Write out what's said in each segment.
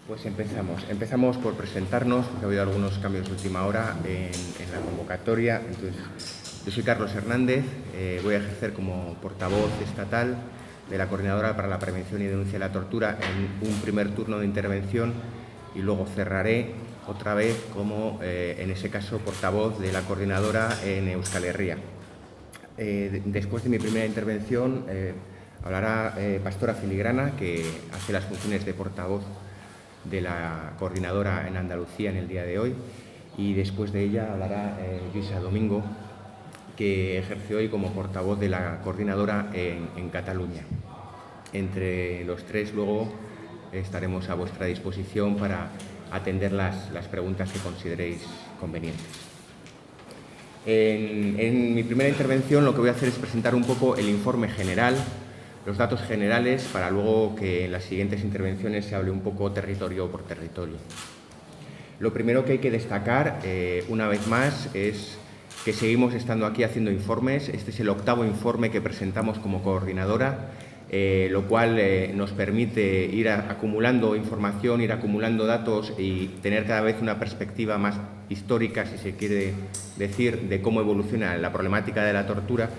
Pues empezamos. Empezamos por presentarnos, porque ha habido algunos cambios de última hora en la convocatoria. Entonces, yo soy Carlos Hernández, voy a ejercer como portavoz estatal de la Coordinadora para la Prevención y Denuncia de la Tortura en un primer turno de intervención y luego cerraré otra vez como, en ese caso, portavoz de la Coordinadora en Euskal Herria. Después de mi primera intervención hablará Pastora Filigrana, que hace las funciones de portavoz de la Coordinadora en Andalucía en el día de hoy, y después de ella hablará Lluïsa Domingo, que ejerce hoy como portavoz de la Coordinadora en Cataluña. Entre los tres luego estaremos a vuestra disposición para atender las preguntas que consideréis convenientes. En mi primera intervención lo que voy a hacer es presentar un poco el informe general, los datos generales, para luego que en las siguientes intervenciones se hable un poco territorio por territorio. Lo primero que hay que destacar, una vez más, es que seguimos estando aquí haciendo informes. Este es el 8º informe que presentamos como coordinadora, lo cual nos permite ir acumulando información, ir acumulando datos y tener cada vez una perspectiva más histórica, si se quiere decir, de cómo evoluciona la problemática de la tortura.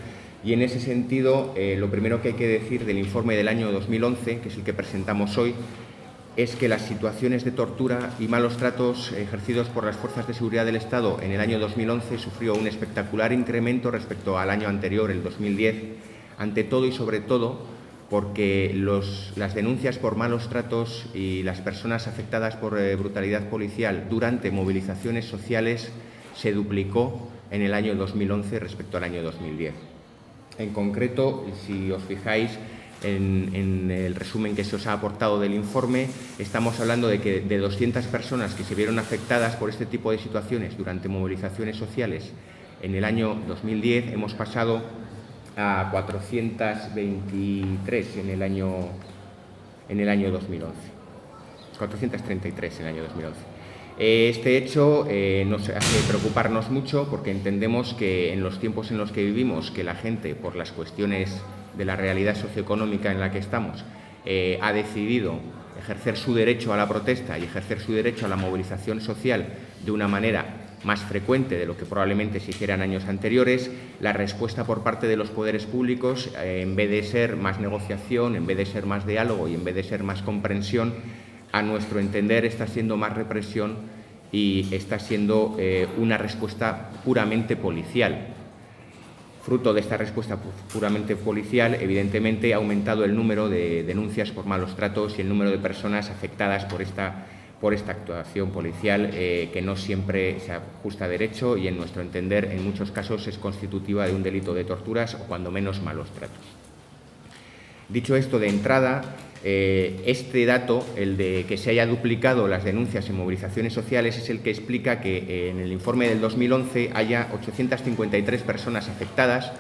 Y en ese sentido, lo primero que hay que decir del informe del año 2011, que es el que presentamos hoy, es que las situaciones de tortura y malos tratos ejercidos por las fuerzas de seguridad del Estado en el año 2011 sufrió un espectacular incremento respecto al año anterior, el 2010, ante todo y sobre todo porque las denuncias por malos tratos y las personas afectadas por brutalidad policial durante movilizaciones sociales se duplicó en el año 2011 respecto al año 2010. En concreto, si os fijáis en el resumen que se os ha aportado del informe, estamos hablando de que de 200 personas que se vieron afectadas por este tipo de situaciones durante movilizaciones sociales en el año 2010, hemos pasado a 423 en el año 2011. 433 en el año 2011. Este hecho nos hace preocuparnos mucho porque entendemos que en los tiempos en los que vivimos, que la gente, por las cuestiones de la realidad socioeconómica en la que estamos, ha decidido ejercer su derecho a la protesta y ejercer su derecho a la movilización social de una manera más frecuente de lo que probablemente se hiciera en años anteriores, la respuesta por parte de los poderes públicos, en vez de ser más negociación, en vez de ser más diálogo y en vez de ser más comprensión, a nuestro entender está siendo más represión y está siendo una respuesta puramente policial. Fruto de esta respuesta puramente policial, evidentemente ha aumentado el número de denuncias por malos tratos y el número de personas afectadas por esta actuación policial que no siempre se ajusta a derecho y, en nuestro entender, en muchos casos es constitutiva de un delito de torturas o cuando menos malos tratos. Dicho esto de entrada, este dato, el de que se haya duplicado las denuncias en movilizaciones sociales, es el que explica que en el informe del 2011 haya 853 personas afectadas,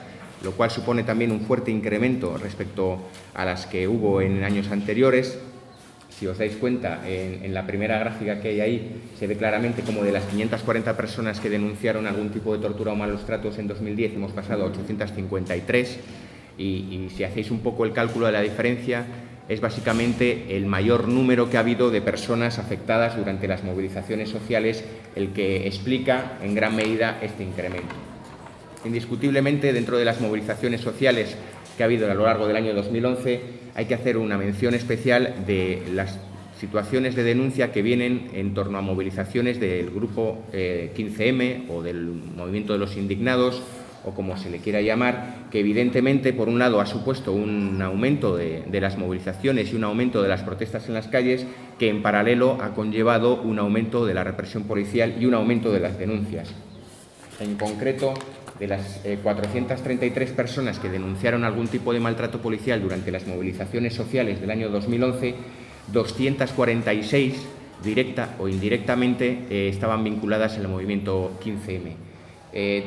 lo cual supone también un fuerte incremento respecto a las que hubo en años anteriores. Si os dais cuenta, en la primera gráfica que hay ahí, se ve claramente como de las 540 personas que denunciaron algún tipo de tortura o malos tratos en 2010 hemos pasado a 853, y si hacéis un poco el cálculo de la diferencia, es básicamente el mayor número que ha habido de personas afectadas durante las movilizaciones sociales el que explica en gran medida este incremento. Indiscutiblemente, dentro de las movilizaciones sociales que ha habido a lo largo del año 2011, hay que hacer una mención especial de las situaciones de denuncia que vienen en torno a movilizaciones del grupo 15M o del movimiento de los indignados, o como se le quiera llamar, que evidentemente, por un lado, ha supuesto un aumento de las movilizaciones y un aumento de las protestas en las calles, que en paralelo ha conllevado un aumento de la represión policial y un aumento de las denuncias. En concreto, de las 433 personas que denunciaron algún tipo de maltrato policial durante las movilizaciones sociales del año 2011, 246, directa o indirectamente, estaban vinculadas al movimiento 15M.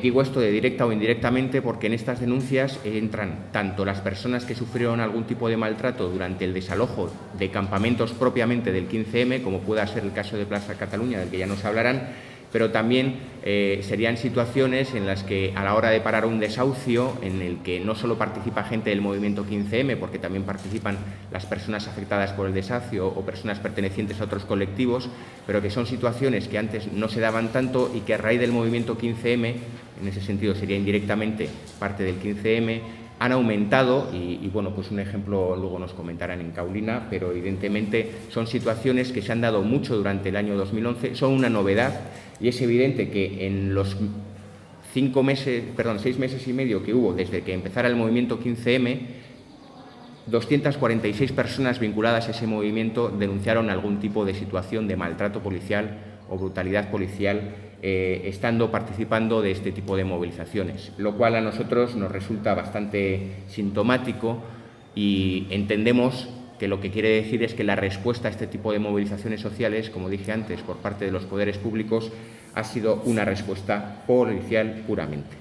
Digo esto de directa o indirectamente porque en estas denuncias entran tanto las personas que sufrieron algún tipo de maltrato durante el desalojo de campamentos propiamente del 15M, como pueda ser el caso de Plaza Cataluña, del que ya nos hablarán, pero también serían situaciones en las que a la hora de parar un desahucio, en el que no solo participa gente del movimiento 15M, porque también participan las personas afectadas por el desahucio o personas pertenecientes a otros colectivos, pero que son situaciones que antes no se daban tanto y que a raíz del movimiento 15M, en ese sentido sería indirectamente parte del 15M, han aumentado y bueno, pues un ejemplo luego nos comentarán en Caulina, pero evidentemente son situaciones que se han dado mucho durante el año 2011, son una novedad y es evidente que en los 6 meses y medio que hubo desde que empezara el movimiento 15M, 246 personas vinculadas a ese movimiento denunciaron algún tipo de situación de maltrato policial o brutalidad policial participando de este tipo de movilizaciones, lo cual a nosotros nos resulta bastante sintomático y entendemos que lo que quiere decir es que la respuesta a este tipo de movilizaciones sociales, como dije antes, por parte de los poderes públicos, ha sido una respuesta policial puramente.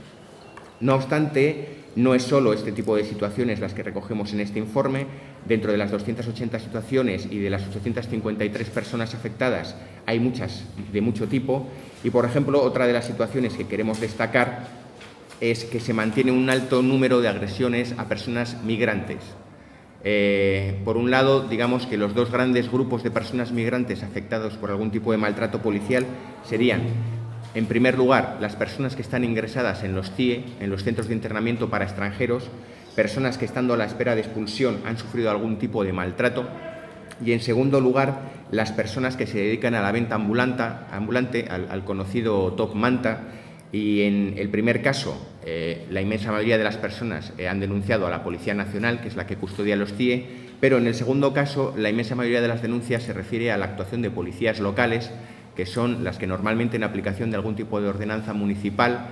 No obstante, no es solo este tipo de situaciones las que recogemos en este informe. Dentro de las 280 situaciones y de las 853 personas afectadas hay muchas de mucho tipo y, por ejemplo, otra de las situaciones que queremos destacar es que se mantiene un alto número de agresiones a personas migrantes. Por un lado, digamos que los dos grandes grupos de personas migrantes afectados por algún tipo de maltrato policial serían, en primer lugar, las personas que están ingresadas en los CIE, en los centros de internamiento para extranjeros, personas que estando a la espera de expulsión han sufrido algún tipo de maltrato, y en segundo lugar, las personas que se dedican a la venta ambulante, al conocido top manta, y en el primer caso, la inmensa mayoría de las personas han denunciado a la Policía Nacional, que es la que custodia los CIE, pero en el segundo caso, la inmensa mayoría de las denuncias se refiere a la actuación de policías locales, que son las que normalmente en aplicación de algún tipo de ordenanza municipal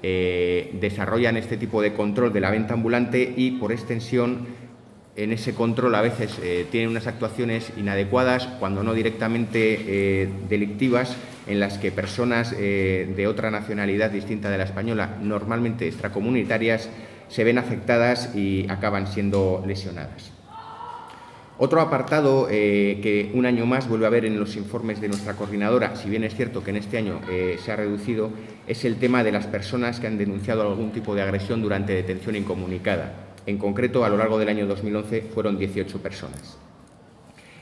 desarrollan este tipo de control de la venta ambulante y, por extensión, en ese control a veces tienen unas actuaciones inadecuadas, cuando no directamente delictivas, en las que personas de otra nacionalidad distinta de la española, normalmente extracomunitarias, se ven afectadas y acaban siendo lesionadas. Otro apartado que un año más vuelve a ver en los informes de nuestra coordinadora, si bien es cierto que en este año se ha reducido, es el tema de las personas que han denunciado algún tipo de agresión durante detención incomunicada. En concreto, a lo largo del año 2011 fueron 18 personas.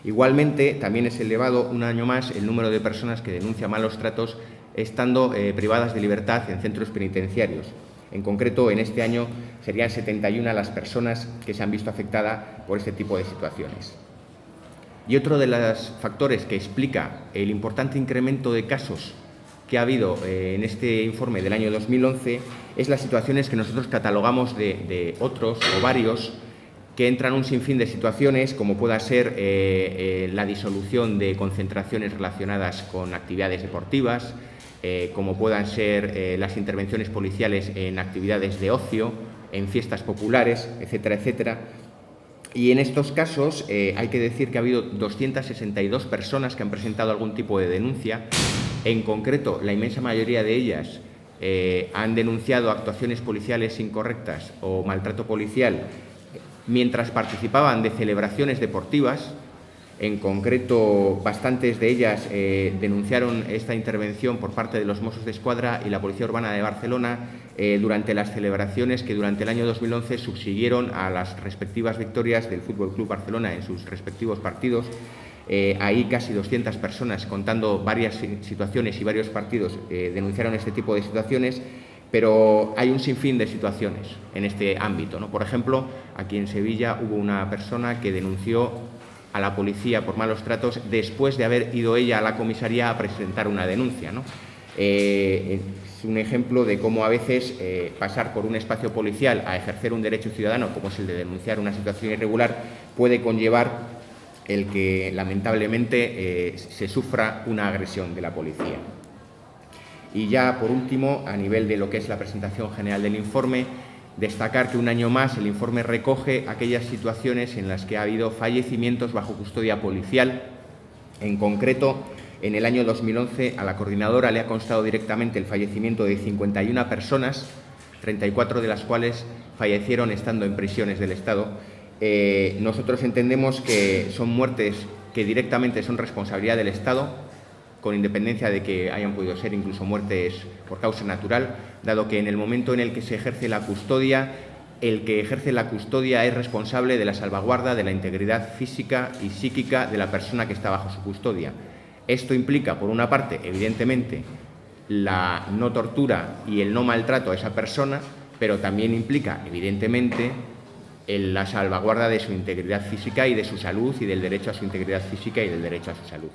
Igualmente, también es elevado un año más el número de personas que denuncian malos tratos estando privadas de libertad en centros penitenciarios. En concreto, en este año serían 71 las personas que se han visto afectadas por este tipo de situaciones. Y otro de los factores que explica el importante incremento de casos que ha habido en este informe del año 2011 es las situaciones que nosotros catalogamos de otros o varios que entran un sinfín de situaciones, como pueda ser la disolución de concentraciones relacionadas con actividades deportivas, como puedan ser las intervenciones policiales en actividades de ocio, en fiestas populares, etcétera, etcétera. Y en estos casos hay que decir que ha habido 262 personas que han presentado algún tipo de denuncia. En concreto, la inmensa mayoría de ellas han denunciado actuaciones policiales incorrectas o maltrato policial mientras participaban de celebraciones deportivas. En concreto, bastantes de ellas denunciaron esta intervención por parte de los Mossos d'Esquadra y la Policía Urbana de Barcelona durante las celebraciones que durante el año 2011 subsiguieron a las respectivas victorias del Fútbol Club Barcelona en sus respectivos partidos. Ahí casi 200 personas, contando varias situaciones y varios partidos, denunciaron este tipo de situaciones, pero hay un sinfín de situaciones en este ámbito, ¿no? Por ejemplo, aquí en Sevilla hubo una persona que denunció a la policía por malos tratos después de haber ido ella a la comisaría a presentar una denuncia, ¿no? Es un ejemplo de cómo a veces pasar por un espacio policial a ejercer un derecho ciudadano, como es el de denunciar una situación irregular, puede conllevar el que lamentablemente se sufra una agresión de la policía. Y ya por último, a nivel de lo que es la presentación general del informe, destacar que un año más el informe recoge aquellas situaciones en las que ha habido fallecimientos bajo custodia policial. En concreto, en el año 2011 a la coordinadora le ha constado directamente el fallecimiento de 51 personas, 34 de las cuales fallecieron estando en prisiones del Estado. Nosotros entendemos que son muertes que directamente son responsabilidad del Estado, con independencia de que hayan podido ser incluso muertes por causa natural, dado que en el momento en el que se ejerce la custodia, el que ejerce la custodia es responsable de la salvaguarda de la integridad física y psíquica de la persona que está bajo su custodia. Esto implica, por una parte, evidentemente, la no tortura y el no maltrato a esa persona, pero también implica, evidentemente, la salvaguarda de su integridad física y de su salud y del derecho a su integridad física y del derecho a su salud.